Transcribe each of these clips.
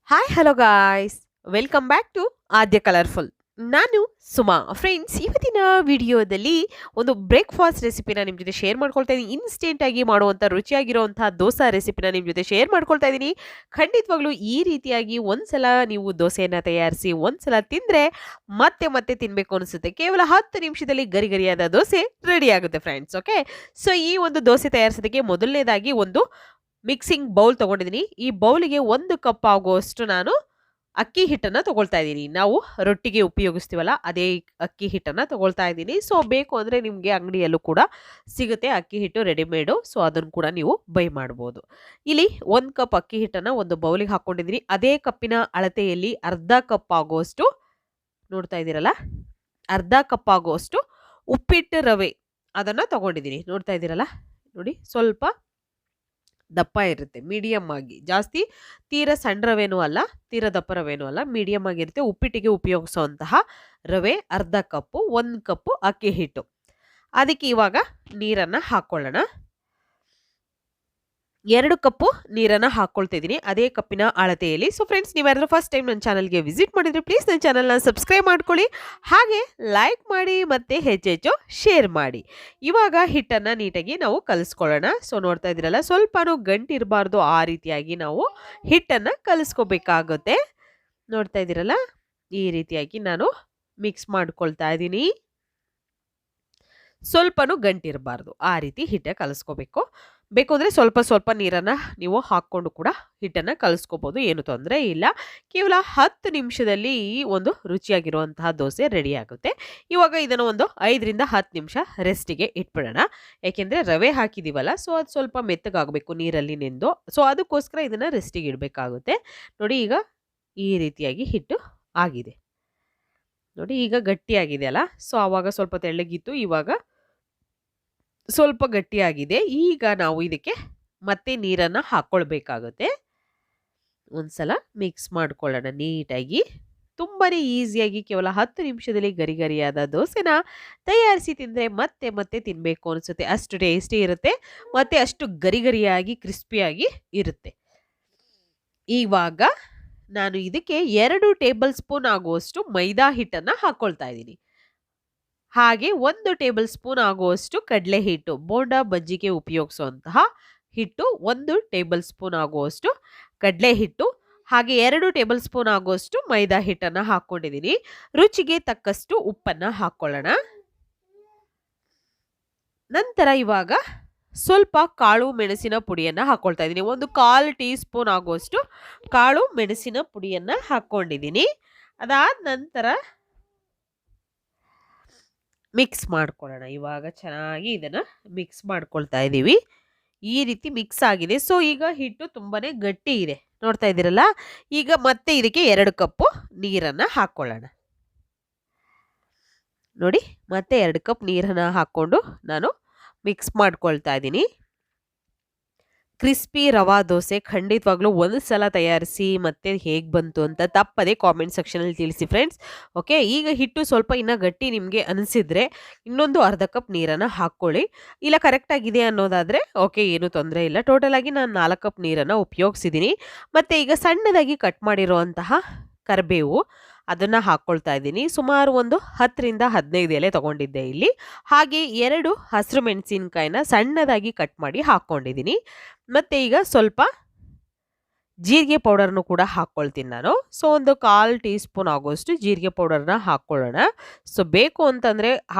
Hi hello guys, welcome back to Aadya colourful. ನಾನು Suma. Friends, ಇವತ್ತಿನ ವಿಡಿಯೋದಲ್ಲಿ ಒಂದು ಬ್ರೇಕ್ಫಾಸ್ಟ್ ರೆಸಿಪಿನ ನಿಮ್ಮ ಜೊತೆ ಶೇರ್ ಮಾಡ್ಕೊಳ್ತಾ ಇದ್ದೀನಿ. ಇನ್ಸ್ಟೆಂಟಾಗಿ ಮಾಡುವಂಥ ರುಚಿಯಾಗಿರುವಂಥ ದೋಸಾ ರೆಸಿಪಿನ ನಿಮ್ಮ ಜೊತೆ ಶೇರ್ ಮಾಡ್ಕೊಳ್ತಾ ಇದ್ದೀನಿ. ಖಂಡಿತವಾಗ್ಲೂ ಈ ರೀತಿಯಾಗಿ ಒಂದ್ಸಲ ನೀವು ದೋಸೆಯನ್ನು ತಯಾರಿಸಿ ಒಂದ್ಸಲ ತಿಂದರೆ ಮತ್ತೆ ಮತ್ತೆ ತಿನ್ನಬೇಕು ಅನಿಸುತ್ತೆ. ಕೇವಲ 10 ನಿಮಿಷದಲ್ಲಿ ಗರಿ ಗರಿಯಾದ ದೋಸೆ ರೆಡಿ ಆಗುತ್ತೆ ಫ್ರೆಂಡ್ಸ್. ಓಕೆ, ಸೊ ಈ ಒಂದು ದೋಸೆ ತಯಾರಿಸೋದಕ್ಕೆ ಮೊದಲನೇದಾಗಿ ಒಂದು ಮಿಕ್ಸಿಂಗ್ ಬೌಲ್ ತೊಗೊಂಡಿದ್ದೀನಿ. ಈ ಬೌಲಿಗೆ 1 ಕಪ್ ಆಗುವಷ್ಟು ನಾನು ಅಕ್ಕಿ ಹಿಟ್ಟನ್ನು ತೊಗೊಳ್ತಾ ಇದ್ದೀನಿ. ನಾವು ರೊಟ್ಟಿಗೆ ಉಪಯೋಗಿಸ್ತೀವಲ್ಲ, ಅದೇ ಅಕ್ಕಿ ಹಿಟ್ಟನ್ನು ತೊಗೊಳ್ತಾ ಇದ್ದೀನಿ. ಸೊ ಬೇಕು ಅಂದರೆ ನಿಮಗೆ ಅಂಗಡಿಯಲ್ಲೂ ಕೂಡ ಸಿಗುತ್ತೆ ಅಕ್ಕಿ ಹಿಟ್ಟು ರೆಡಿಮೇಡು. ಸೊ ಅದನ್ನು ಕೂಡ ನೀವು ಬೈ ಮಾಡ್ಬೋದು. ಇಲ್ಲಿ 1 ಕಪ್ ಅಕ್ಕಿ ಹಿಟ್ಟನ್ನು ಒಂದು ಬೌಲಿಗೆ ಹಾಕ್ಕೊಂಡಿದ್ದೀನಿ. ಅದೇ ಕಪ್ಪಿನ ಅಳತೆಯಲ್ಲಿ ಅರ್ಧ ಕಪ್ ಆಗುವಷ್ಟು, ನೋಡ್ತಾ ಇದ್ದೀರಲ್ಲ, ಅರ್ಧ ಕಪ್ ಆಗುವಷ್ಟು ಉಪ್ಪಿಟ್ಟು ರವೆ ಅದನ್ನು ತೊಗೊಂಡಿದ್ದೀನಿ. ನೋಡ್ತಾ ಇದ್ದೀರಲ್ಲ, ನೋಡಿ, ಸ್ವಲ್ಪ ದಪ್ಪ ಇರುತ್ತೆ, ಮೀಡಿಯಮ್ ಆಗಿ, ಜಾಸ್ತಿ ತೀರಾ ಸಣ್ಣ ರವೆನೂ ಅಲ್ಲ, ತೀರಾ ದಪ್ಪ ರವೆನೂ ಅಲ್ಲ, ಮೀಡಿಯಮ್ ಆಗಿರುತ್ತೆ. ಉಪ್ಪಿಟ್ಟಿಗೆ ಉಪಯೋಗಿಸುವಂತಹ ರವೆ ಅರ್ಧ ಕಪ್ಪು, 1 ಕಪ್ಪು ಅಕ್ಕಿ ಹಿಟ್ಟು. ಅದಕ್ಕೆ ಇವಾಗ ನೀರನ್ನು ಹಾಕ್ಕೊಳ್ಳೋಣ. 2 ಕಪ್ಪು ನೀರನ್ನು ಹಾಕ್ಕೊಳ್ತಿದ್ದೀನಿ ಅದೇ ಕಪ್ಪಿನ ಅಳತೆಯಲ್ಲಿ. ಸೊ ಫ್ರೆಂಡ್ಸ್, ನೀವ್ಯಾರಾದ್ರೂ ಫಸ್ಟ್ ಟೈಮ್ ನನ್ನ ಚಾನಲ್ಗೆ ವಿಸಿಟ್ ಮಾಡಿದರೆ ಪ್ಲೀಸ್ ನನ್ನ ಚಾನಲ್ನ ಸಬ್ಸ್ಕ್ರೈಬ್ ಮಾಡ್ಕೊಳ್ಳಿ, ಹಾಗೆ ಲೈಕ್ ಮಾಡಿ ಮತ್ತು ಹೆಚ್ಚೆಚ್ಚು ಶೇರ್ ಮಾಡಿ. ಇವಾಗ ಹಿಟ್ಟನ್ನು ನೀಟಾಗಿ ನಾವು ಕಲಿಸ್ಕೊಳ್ಳೋಣ. ಸೊ ನೋಡ್ತಾ ಇದ್ದೀರಲ್ಲ, ಸ್ವಲ್ಪನೂ ಗಂಟಿರಬಾರ್ದು, ಆ ರೀತಿಯಾಗಿ ನಾವು ಹಿಟ್ಟನ್ನು ಕಲಿಸ್ಕೋಬೇಕಾಗುತ್ತೆ. ನೋಡ್ತಾ ಇದ್ದೀರಲ್ಲ, ಈ ರೀತಿಯಾಗಿ ನಾನು ಮಿಕ್ಸ್ ಮಾಡ್ಕೊಳ್ತಾ ಇದ್ದೀನಿ. ಸ್ವಲ್ಪನೂ ಗಂಟಿರಬಾರ್ದು, ಆ ರೀತಿ ಹಿಟ್ಟೆ ಕಲಿಸ್ಕೋಬೇಕು. ಬೇಕು ಅಂದರೆ ಸ್ವಲ್ಪ ಸ್ವಲ್ಪ ನೀರನ್ನು ನೀವು ಹಾಕ್ಕೊಂಡು ಕೂಡ ಹಿಟ್ಟನ್ನು ಕಲಿಸ್ಕೋಬೋದು, ಏನು ತೊಂದರೆ ಇಲ್ಲ. ಕೇವಲ 10 ನಿಮಿಷದಲ್ಲಿ ಈ ಒಂದು ರುಚಿಯಾಗಿರುವಂತಹ ದೋಸೆ ರೆಡಿ ಆಗುತ್ತೆ. ಇವಾಗ ಇದನ್ನು ಒಂದು 5ರಿಂದ 10 ನಿಮಿಷ ರೆಸ್ಟಿಗೆ ಇಟ್ಬಿಡೋಣ. ಯಾಕೆಂದರೆ ರವೆ ಹಾಕಿದ್ದೀವಲ್ಲ, ಸೊ ಅದು ಸ್ವಲ್ಪ ಮೆತ್ತಗಾಗಬೇಕು ನೀರಲ್ಲಿ ನೆಂದು. ಸೊ ಅದಕ್ಕೋಸ್ಕರ ಇದನ್ನು ರೆಸ್ಟಿಗೆ ಇಡಬೇಕಾಗುತ್ತೆ. ನೋಡಿ, ಈಗ ಈ ರೀತಿಯಾಗಿ ಹಿಟ್ಟು ಆಗಿದೆ. ನೋಡಿ, ಈಗ ಗಟ್ಟಿಯಾಗಿದೆ ಅಲ್ಲ. ಸೊ ಆವಾಗ ಸ್ವಲ್ಪ ತೆಳ್ಳಗಿತ್ತು, ಇವಾಗ ಸ್ವಲ್ಪ ಗಟ್ಟಿಯಾಗಿದೆ. ಈಗ ನಾವು ಇದಕ್ಕೆ ಮತ್ತೆ ನೀರನ್ನು ಹಾಕ್ಕೊಳ್ಬೇಕಾಗುತ್ತೆ. ಒಂದ್ಸಲ ಮಿಕ್ಸ್ ಮಾಡ್ಕೊಳ್ಳೋಣ ನೀಟಾಗಿ. ತುಂಬಾ ಈಸಿಯಾಗಿ ಕೇವಲ 10 ನಿಮಿಷದಲ್ಲಿ ಗರಿ ಗರಿಯಾದ ದೋಸೆನ ತಯಾರಿಸಿ ತಿಂದರೆ ಮತ್ತೆ ಮತ್ತೆ ತಿನ್ನಬೇಕು ಅನಿಸುತ್ತೆ. ಅಷ್ಟು ಟೇಸ್ಟಿ ಇರುತ್ತೆ, ಮತ್ತು ಅಷ್ಟು ಗರಿ ಗರಿಯಾಗಿ ಕ್ರಿಸ್ಪಿಯಾಗಿ ಇರುತ್ತೆ. ಇವಾಗ ನಾನು ಇದಕ್ಕೆ 2 ಟೇಬಲ್ ಸ್ಪೂನ್ ಆಗುವಷ್ಟು ಮೈದಾ ಹಿಟ್ಟನ್ನು ಹಾಕ್ಕೊಳ್ತಾ ಇದ್ದೀನಿ. ಹಾಗೆ 1 ಟೇಬಲ್ ಸ್ಪೂನ್ ಆಗುವಷ್ಟು ಕಡಲೆ ಹಿಟ್ಟು, ಬೋಂಡಾ ಬಜ್ಜಿಗೆ ಉಪಯೋಗಿಸುವಂತಹ ಹಿಟ್ಟು, 1 ಟೇಬಲ್ ಸ್ಪೂನ್ ಆಗುವಷ್ಟು ಕಡಲೆ ಹಿಟ್ಟು, ಹಾಗೆ 2 ಟೇಬಲ್ ಸ್ಪೂನ್ ಆಗುವಷ್ಟು ಮೈದಾ ಹಿಟ್ಟನ್ನು ಹಾಕ್ಕೊಂಡಿದ್ದೀನಿ. ರುಚಿಗೆ ತಕ್ಕಷ್ಟು ಉಪ್ಪನ್ನು ಹಾಕ್ಕೊಳ್ಳೋಣ. ನಂತರ ಇವಾಗ ಸ್ವಲ್ಪ ಕಾಳು ಮೆಣಸಿನ ಪುಡಿಯನ್ನು ಹಾಕ್ಕೊಳ್ತಾ ಇದ್ದೀನಿ. 1/4 ಟೀ ಸ್ಪೂನ್ ಆಗುವಷ್ಟು ಕಾಳು ಮೆಣಸಿನ ಪುಡಿಯನ್ನು ಹಾಕ್ಕೊಂಡಿದ್ದೀನಿ. ಅದಾದ ನಂತರ ಮಿಕ್ಸ್ ಮಾಡ್ಕೊಳ್ಳೋಣ. ಇವಾಗ ಚೆನ್ನಾಗಿ ಇದನ್ನು ಮಿಕ್ಸ್ ಮಾಡ್ಕೊಳ್ತಾ ಇದ್ದೀವಿ. ಈ ರೀತಿ ಮಿಕ್ಸ್ ಆಗಿದೆ. ಸೊ ಈಗ ಹಿಟ್ಟು ತುಂಬಾ ಗಟ್ಟಿ ಇದೆ, ನೋಡ್ತಾ ಇದ್ದೀರಲ್ಲ. ಈಗ ಮತ್ತೆ ಇದಕ್ಕೆ 2 ಕಪ್ಪು ನೀರನ್ನು ಹಾಕ್ಕೊಳ್ಳೋಣ. ನೋಡಿ, ಮತ್ತೆ 2 ಕಪ್ ನೀರನ್ನು ಹಾಕ್ಕೊಂಡು ನಾನು ಮಿಕ್ಸ್ ಮಾಡ್ಕೊಳ್ತಾ ಇದ್ದೀನಿ. ಕ್ರಿಸ್ಪಿ ರವಾ ದೋಸೆ ಖಂಡಿತವಾಗ್ಲೂ ಒಂದು ಸಲ ತಯಾರಿಸಿ, ಮತ್ತೆ ಹೇಗೆ ಬಂತು ಅಂತ ತಪ್ಪದೆ ಕಾಮೆಂಟ್ ಸೆಕ್ಷನಲ್ಲಿ ತಿಳಿಸಿ ಫ್ರೆಂಡ್ಸ್. ಓಕೆ, ಈಗ ಹಿಟ್ಟು ಸ್ವಲ್ಪ ಇನ್ನೂ ಗಟ್ಟಿ ನಿಮಗೆ ಅನಿಸಿದರೆ ಇನ್ನೊಂದು ಅರ್ಧ ಕಪ್ ನೀರನ್ನು ಹಾಕ್ಕೊಳ್ಳಿ. ಇಲ್ಲ ಕರೆಕ್ಟಾಗಿದೆ ಅನ್ನೋದಾದರೆ ಓಕೆ, ಏನೂ ತೊಂದರೆ ಇಲ್ಲ. ಟೋಟಲಾಗಿ ನಾನು 4 ಕಪ್ ನೀರನ್ನು ಉಪಯೋಗಿಸಿದ್ದೀನಿ. ಮತ್ತು ಈಗ ಸಣ್ಣದಾಗಿ ಕಟ್ ಮಾಡಿರುವಂತಹ ಕರಿಬೇವು ಅದನ್ನು ಹಾಕ್ಕೊಳ್ತಾ ಇದ್ದೀನಿ. ಸುಮಾರು ಒಂದು 10ರಿಂದ 15 ಎಲೆ ತೊಗೊಂಡಿದ್ದೆ ಇಲ್ಲಿ. ಹಾಗೆ 2 ಹಸಿರು ಮೆಣಸಿನ್ಕಾಯಿನ ಸಣ್ಣದಾಗಿ ಕಟ್ ಮಾಡಿ ಹಾಕ್ಕೊಂಡಿದ್ದೀನಿ. ಮತ್ತು ಈಗ ಸ್ವಲ್ಪ ಜೀರಿಗೆ ಪೌಡರ್ನು ಕೂಡ ಹಾಕ್ಕೊಳ್ತೀನಿ ನಾನು. ಸೊ 1/4 ಟೀ ಸ್ಪೂನ್ ಆಗೋಷ್ಟು ಜೀರಿಗೆ ಪೌಡರ್ನ ಹಾಕ್ಕೊಳ್ಳೋಣ. ಸೊ ಬೇಕು ಅಂತಂದರೆ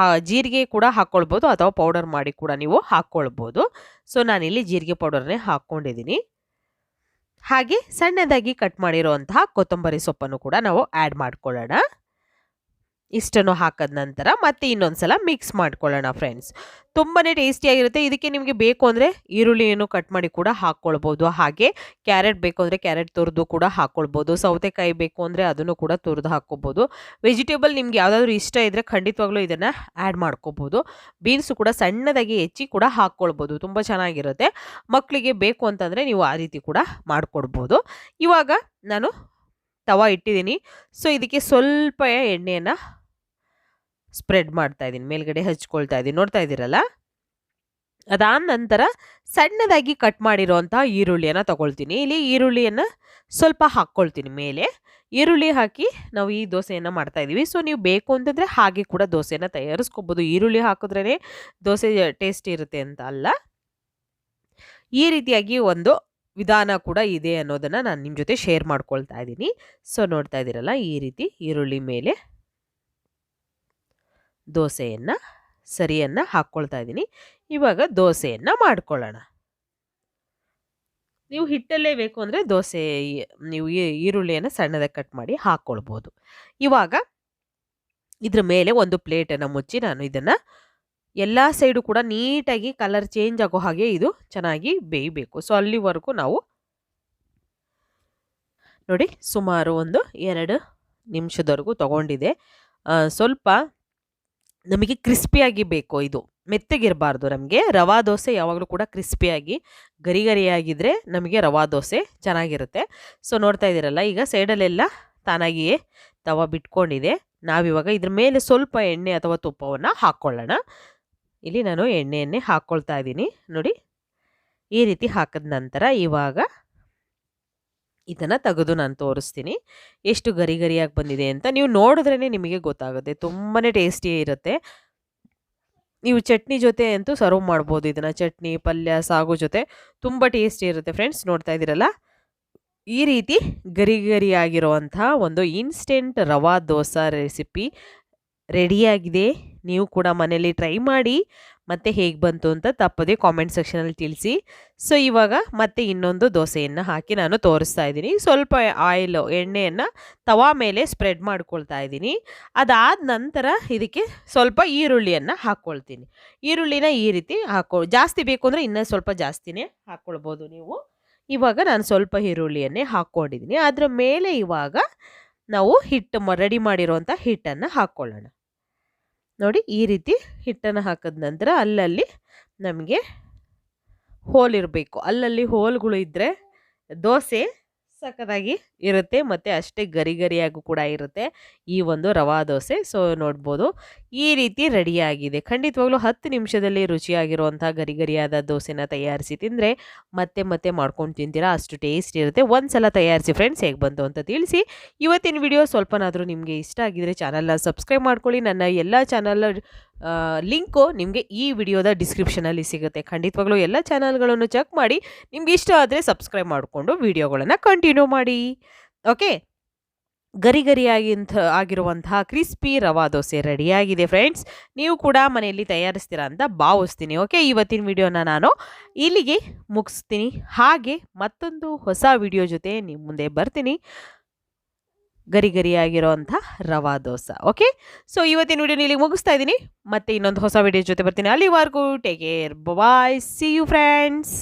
ಜೀರಿಗೆ ಕೂಡ ಹಾಕ್ಕೊಳ್ಬೋದು, ಅಥವಾ ಪೌಡರ್ ಮಾಡಿ ಕೂಡ ನೀವು ಹಾಕ್ಕೊಳ್ಬೋದು. ಸೊ ನಾನಿಲ್ಲಿ ಜೀರಿಗೆ ಪೌಡರ್ನೇ ಹಾಕ್ಕೊಂಡಿದ್ದೀನಿ. ಹಾಗೆ ಸಣ್ಣದಾಗಿ ಕಟ್ ಮಾಡಿರುವಂತಹ ಕೊತ್ತಂಬರಿ ಸೊಪ್ಪನ್ನು ಕೂಡ ನಾವು ಆ್ಯಡ್ ಮಾಡ್ಕೊಳ್ಳೋಣ. ಇಷ್ಟನ್ನು ಹಾಕಿದ ನಂತರ ಮತ್ತೆ ಇನ್ನೊಂದ್ಸಲ ಮಿಕ್ಸ್ ಮಾಡ್ಕೊಳ್ಳೋಣ ಫ್ರೆಂಡ್ಸ್. ತುಂಬಾ ಟೇಸ್ಟಿಯಾಗಿರುತ್ತೆ. ಇದಕ್ಕೆ ನಿಮಗೆ ಬೇಕು ಅಂದರೆ ಈರುಳ್ಳಿಯನ್ನು ಕಟ್ ಮಾಡಿ ಕೂಡ ಹಾಕ್ಕೊಳ್ಬೋದು. ಹಾಗೆ ಕ್ಯಾರೆಟ್ ಬೇಕು ಅಂದರೆ ಕ್ಯಾರೆಟ್ ತುರಿದು ಕೂಡ ಹಾಕ್ಕೊಳ್ಬೋದು. ಸೌತೆಕಾಯಿ ಬೇಕು ಅಂದರೆ ಅದನ್ನು ಕೂಡ ತುರಿದು ಹಾಕ್ಕೊಬೋದು. ವೆಜಿಟೇಬಲ್ ನಿಮ್ಗೆ ಯಾವುದಾದ್ರೂ ಇಷ್ಟ ಇದ್ದರೆ ಖಂಡಿತವಾಗ್ಲೂ ಇದನ್ನು ಆ್ಯಡ್ ಮಾಡ್ಕೋಬೋದು. ಬೀನ್ಸು ಕೂಡ ಸಣ್ಣದಾಗಿ ಹೆಚ್ಚಿ ಕೂಡ ಹಾಕ್ಕೊಳ್ಬೋದು, ತುಂಬ ಚೆನ್ನಾಗಿರುತ್ತೆ. ಮಕ್ಕಳಿಗೆ ಬೇಕು ಅಂತಂದರೆ ನೀವು ಆ ರೀತಿ ಕೂಡ ಮಾಡಿಕೊಡ್ಬೋದು. ಇವಾಗ ನಾನು ತವಾ ಇಟ್ಟಿದ್ದೀನಿ. ಸೊ ಇದಕ್ಕೆ ಸ್ವಲ್ಪ ಎಣ್ಣೆಯನ್ನು ಸ್ಪ್ರೆಡ್ ಮಾಡ್ತಾ ಇದ್ದೀನಿ, ಮೇಲ್ಗಡೆ ಹಚ್ಕೊಳ್ತಾ ಇದ್ದೀನಿ. ನೋಡ್ತಾ ಇದ್ದೀರಲ್ಲ, ಅದಾದ ನಂತರ ಸಣ್ಣದಾಗಿ ಕಟ್ ಮಾಡಿರೋಂಥ ಈರುಳ್ಳಿಯನ್ನು ತಗೊಳ್ತೀನಿ. ಇಲ್ಲಿ ಈರುಳ್ಳಿಯನ್ನು ಸ್ವಲ್ಪ ಹಾಕ್ಕೊಳ್ತೀನಿ ಮೇಲೆ. ಈರುಳ್ಳಿ ಹಾಕಿ ನಾವು ಈ ದೋಸೆಯನ್ನು ಮಾಡ್ತಾ ಇದ್ದೀವಿ. ಸೊ ನೀವು ಬೇಕು ಅಂತಂದರೆ ಹಾಗೆ ಕೂಡ ದೋಸೆಯನ್ನು ತಯಾರಿಸ್ಕೊಬೋದು. ಈರುಳ್ಳಿ ಹಾಕಿದ್ರೇ ದೋಸೆ ಟೇಸ್ಟ್ ಇರುತ್ತೆ ಅಂತ ಅಲ್ಲ. ಈ ರೀತಿಯಾಗಿ ಒಂದು ವಿಧಾನ ಕೂಡ ಇದೆ ಅನ್ನೋದನ್ನು ನಾನು ನಿಮ್ಮ ಜೊತೆ ಶೇರ್ ಮಾಡ್ಕೊಳ್ತಾ ಇದ್ದೀನಿ. ಸೊ ನೋಡ್ತಾ ಇದ್ದೀರಲ್ಲ, ಈ ರೀತಿ ಈರುಳ್ಳಿ ಮೇಲೆ ದೋಸೆಯನ್ನು ಸರಿಯನ್ನು ಹಾಕ್ಕೊಳ್ತಾ ಇದ್ದೀನಿ. ಇವಾಗ ದೋಸೆಯನ್ನು ಮಾಡ್ಕೊಳ್ಳೋಣ. ನೀವು ಹಿಟ್ಟಲ್ಲೇ ಬೇಕು ಅಂದರೆ ದೋಸೆ ನೀವು ಈರುಳ್ಳಿಯನ್ನು ಸಣ್ಣದಾಗಿ ಕಟ್ ಮಾಡಿ ಹಾಕ್ಕೊಳ್ಬೋದು. ಇವಾಗ ಇದ್ರ ಮೇಲೆ ಒಂದು ಪ್ಲೇಟನ್ನು ಮುಚ್ಚಿ ನಾನು ಇದನ್ನು ಎಲ್ಲ ಸೈಡು ಕೂಡ ನೀಟಾಗಿ ಕಲರ್ ಚೇಂಜ್ ಆಗೋ ಹಾಗೆ ಇದು ಚೆನ್ನಾಗಿ ಬೇಯಬೇಕು. ಸೊ ಅಲ್ಲಿವರೆಗೂ ನಾವು ನೋಡಿ ಸುಮಾರು ಒಂದು 2 ನಿಮಿಷದವರೆಗೂ ತಗೊಂಡಿದೆ. ಸ್ವಲ್ಪ ನಮಗೆ ಕ್ರಿಸ್ಪಿಯಾಗಿ ಬೇಕು, ಇದು ಮೆತ್ತಗಿರಬಾರ್ದು. ನಮಗೆ ರವಾ ದೋಸೆ ಯಾವಾಗಲೂ ಕೂಡ ಕ್ರಿಸ್ಪಿಯಾಗಿ ಗರಿ ಗರಿಯಾಗಿದ್ದರೆ ನಮಗೆ ರವಾ ದೋಸೆ ಚೆನ್ನಾಗಿರುತ್ತೆ. ಸೊ ನೋಡ್ತಾ ಇದ್ದೀರಲ್ಲ, ಈಗ ಸೈಡಲ್ಲೆಲ್ಲ ತಾನಾಗಿಯೇ ತವ ಬಿಟ್ಕೊಂಡಿದೆ. ನಾವಿವಾಗ ಇದ್ರ ಮೇಲೆ ಸ್ವಲ್ಪ ಎಣ್ಣೆ ಅಥವಾ ತುಪ್ಪವನ್ನು ಹಾಕ್ಕೊಳ್ಳೋಣ. ಇಲ್ಲಿ ನಾನು ಎಣ್ಣೆಯನ್ನೇ ಹಾಕ್ಕೊಳ್ತಾ ಇದ್ದೀನಿ. ನೋಡಿ, ಈ ರೀತಿ ಹಾಕಿದ ನಂತರ ಇವಾಗ ಇದನ್ನು ತೆಗೆದು ನಾನು ತೋರಿಸ್ತೀನಿ ಎಷ್ಟು ಗರಿ ಗರಿಯಾಗಿ ಬಂದಿದೆ ಅಂತ. ನೀವು ನೋಡಿದ್ರೇ ನಿಮಗೆ ಗೊತ್ತಾಗುತ್ತೆ, ತುಂಬಾ ಟೇಸ್ಟಿ ಇರುತ್ತೆ. ನೀವು ಚಟ್ನಿ ಜೊತೆ ಅಂತೂ ಸರ್ವ್ ಮಾಡ್ಬೋದು ಇದನ್ನು. ಚಟ್ನಿ, ಪಲ್ಯ, ಸಾಗು ಜೊತೆ ತುಂಬ ಟೇಸ್ಟಿ ಇರುತ್ತೆ ಫ್ರೆಂಡ್ಸ್. ನೋಡ್ತಾ ಇದ್ದೀರಲ್ಲ, ಈ ರೀತಿ ಗರಿ ಗರಿಯಾಗಿರುವಂಥ ಒಂದು ಇನ್ಸ್ಟೆಂಟ್ ರವಾ ದೋಸಾ ರೆಸಿಪಿ ರೆಡಿಯಾಗಿದೆ. ನೀವು ಕೂಡ ಮನೇಲಿ ಟ್ರೈ ಮಾಡಿ, ಮತ್ತು ಹೇಗೆ ಬಂತು ಅಂತ ತಪ್ಪದೆ ಕಾಮೆಂಟ್ ಸೆಕ್ಷನಲ್ಲಿ ತಿಳಿಸಿ. ಸೊ ಇವಾಗ ಮತ್ತೆ ಇನ್ನೊಂದು ದೋಸೆಯನ್ನು ಹಾಕಿ ನಾನು ತೋರಿಸ್ತಾ ಇದ್ದೀನಿ. ಸ್ವಲ್ಪ ಎಣ್ಣೆಯನ್ನು ತವಾ ಮೇಲೆ ಸ್ಪ್ರೆಡ್ ಮಾಡ್ಕೊಳ್ತಾ ಇದ್ದೀನಿ. ಅದಾದ ನಂತರ ಇದಕ್ಕೆ ಸ್ವಲ್ಪ ಈರುಳ್ಳಿಯನ್ನು ಹಾಕ್ಕೊಳ್ತೀನಿ. ಈರುಳ್ಳಿನ ಈ ರೀತಿ ಜಾಸ್ತಿ ಬೇಕು ಅಂದರೆ ಇನ್ನೂ ಸ್ವಲ್ಪ ಜಾಸ್ತಿನೇ ಹಾಕ್ಕೊಳ್ಬೋದು ನೀವು. ಇವಾಗ ನಾನು ಸ್ವಲ್ಪ ಈರುಳ್ಳಿಯನ್ನೇ ಹಾಕ್ಕೊಂಡಿದ್ದೀನಿ. ಅದರ ಮೇಲೆ ಇವಾಗ ನಾವು ರೆಡಿ ಮಾಡಿರೋಂಥ ಹಿಟ್ಟನ್ನು ಹಾಕ್ಕೊಳ್ಳೋಣ. ನೋಡಿ, ಈ ರೀತಿ ಹಿಟ್ಟನ್ನು ಹಾಕಿದ ನಂತರ ಅಲ್ಲಲ್ಲಿ ನಮಗೆ ಹೋಲ್ ಇರಬೇಕು. ಅಲ್ಲಲ್ಲಿ ಹೋಲ್ಗಳು ಇದ್ದರೆ ದೋಸೆ ಸಖತ್ತಾಗಿ ಇರುತ್ತೆ, ಮತ್ತು ಅಷ್ಟೇ ಗರಿ ಗರಿಯಾಗೂ ಕೂಡ ಇರುತ್ತೆ ಈ ಒಂದು ರವಾ ದೋಸೆ. ಸೊ ನೋಡ್ಬೋದು, ಈ ರೀತಿ ರೆಡಿಯಾಗಿದೆ. ಖಂಡಿತವಾಗ್ಲೂ 10 ನಿಮಿಷದಲ್ಲಿ ರುಚಿಯಾಗಿರುವಂಥ ಗರಿ ಗರಿಯಾದ ದೋಸೆನ ತಯಾರಿಸಿ ತಿಂದರೆ ಮತ್ತೆ ಮತ್ತೆ ಮಾಡ್ಕೊಂಡು ತಿಂತೀರಾ, ಅಷ್ಟು ಟೇಸ್ಟ್ ಇರುತ್ತೆ. ಒಂದು ಸಲ ತಯಾರಿಸಿ ಫ್ರೆಂಡ್ಸ್, ಹೇಗೆ ಬಂತು ಅಂತ ತಿಳಿಸಿ. ಇವತ್ತಿನ ವಿಡಿಯೋ ಸ್ವಲ್ಪನಾದರೂ ನಿಮಗೆ ಇಷ್ಟ ಆಗಿದರೆ ಚಾನಲ್ನ ಸಬ್ಸ್ಕ್ರೈಬ್ ಮಾಡ್ಕೊಳ್ಳಿ. ನನ್ನ ಎಲ್ಲ ಚಾನಲ್ ಲಿಂಕು ನಿಮಗೆ ಈ ವಿಡಿಯೋದ ಡಿಸ್ಕ್ರಿಪ್ಷನಲ್ಲಿ ಸಿಗುತ್ತೆ. ಖಂಡಿತವಾಗ್ಲೂ ಎಲ್ಲ ಚಾನಲ್ಗಳನ್ನು ಚೆಕ್ ಮಾಡಿ, ನಿಮ್ಗೆ ಇಷ್ಟ ಆದರೆ ಸಬ್ಸ್ಕ್ರೈಬ್ ಮಾಡಿಕೊಂಡು ವಿಡಿಯೋಗಳನ್ನು ಕಂಟಿನ್ಯೂ ಮಾಡಿ. ಓಕೆ, ಗರಿ ಆಗಿರುವಂತಹ ಕ್ರಿಸ್ಪಿ ರವಾ ದೋಸೆ ರೆಡಿಯಾಗಿದೆ ಫ್ರೆಂಡ್ಸ್. ನೀವು ಕೂಡ ಮನೆಯಲ್ಲಿ ತಯಾರಿಸ್ತೀರಾ ಅಂತ ಭಾವಿಸ್ತೀನಿ. ಓಕೆ, ಇವತ್ತಿನ ವಿಡಿಯೋನ ನಾನು ಇಲ್ಲಿಗೆ ಮುಗಿಸ್ತೀನಿ. ಹಾಗೆ ಮತ್ತೊಂದು ಹೊಸ ವಿಡಿಯೋ ಜೊತೆ ನಿಮ್ಮ ಮುಂದೆ ಬರ್ತೀನಿ, ಗರಿ ಗರಿಯಾಗಿರೋಂಥ ರವಾ ದೋಸೆ. ಓಕೆ, ಸೊ ಇವತ್ತಿನ ವಿಡಿಯೋನ ಇಲ್ಲಿಗೆ ಮುಗಿಸ್ತಾ ಇದ್ದೀನಿ. ಮತ್ತೆ ಇನ್ನೊಂದು ಹೊಸ ವಿಡಿಯೋ ಜೊತೆ ಬರ್ತೀನಿ. ಅಲ್ಲಿವರೆಗೂ take care, bye, see you friends.